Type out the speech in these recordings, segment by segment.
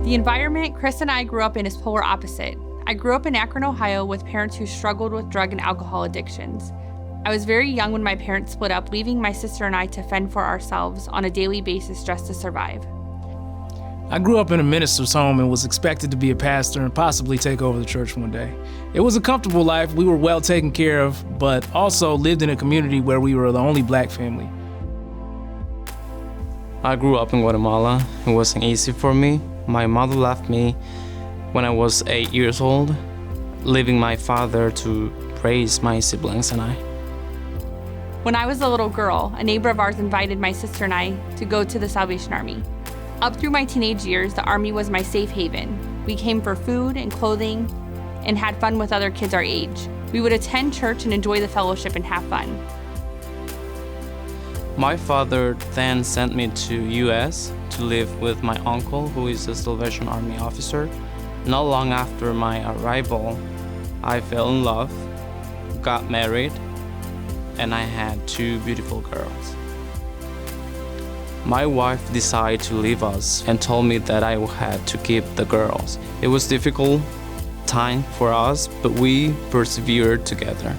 The environment Chris and I grew up in is polar opposite. I grew up in Akron, Ohio with parents who struggled with drug and alcohol addictions. I was very young when my parents split up, leaving my sister and I to fend for ourselves on a daily basis just to survive. I grew up in a minister's home and was expected to be a pastor and possibly take over the church one day. It was a comfortable life, we were well taken care of, but also lived in a community where we were the only black family. I grew up in Guatemala. It wasn't easy for me. My mother left me when I was 8 years old, leaving my father to raise my siblings and I. When I was a little girl, a neighbor of ours invited my sister and I to go to the Salvation Army. Up through my teenage years, the Army was my safe haven. We came for food and clothing and had fun with other kids our age. We would attend church and enjoy the fellowship and have fun. My father then sent me to US to live with my uncle, who is a Salvation Army officer. Not long after my arrival, I fell in love, got married, and I had 2 beautiful girls. My wife decided to leave us and told me that I had to keep the girls. It was a difficult time for us, but we persevered together.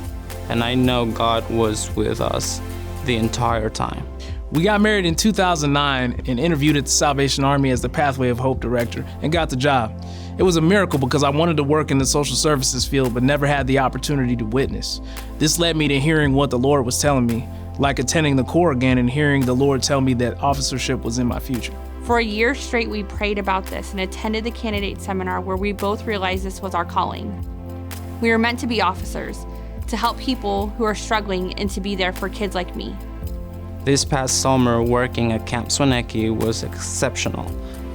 And I know God was with us the entire time. We got married in 2009 and interviewed at the Salvation Army as the Pathway of Hope director and got the job. It was a miracle because I wanted to work in the social services field but never had the opportunity to witness. This led me to hearing what the Lord was telling me, like attending the Corps again and hearing the Lord tell me that officership was in my future. For a year straight, we prayed about this and attended the candidate seminar where we both realized this was our calling. We were meant to be officers, to help people who are struggling and to be there for kids like me. This past summer, working at Camp Swanecki was exceptional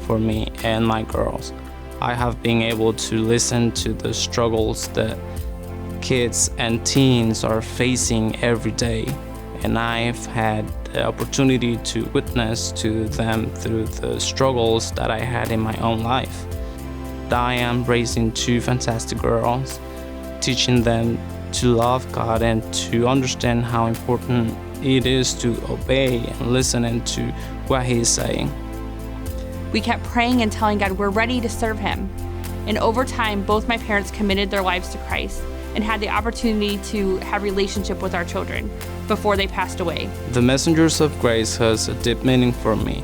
for me and my girls. I have been able to listen to the struggles that kids and teens are facing every day, and I've had the opportunity to witness to them through the struggles that I had in my own life. I am raising 2 fantastic girls, teaching them to love God and to understand how important it is to obey and listen to what He is saying. We kept praying and telling God we're ready to serve Him. And over time, both my parents committed their lives to Christ and had the opportunity to have a relationship with our children before they passed away. The Messengers of Grace has a deep meaning for me.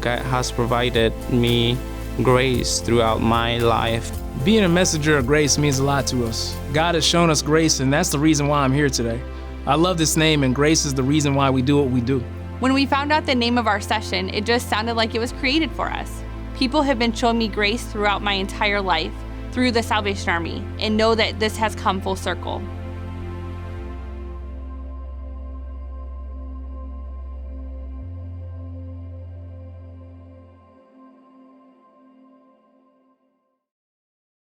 God has provided me grace throughout my life. Being a messenger of grace means a lot to us. God has shown us grace, and that's the reason why I'm here today. I love this name, and grace is the reason why we do what we do. When we found out the name of our session, it just sounded like it was created for us. People have been showing me grace throughout my entire life through the Salvation Army and know that this has come full circle.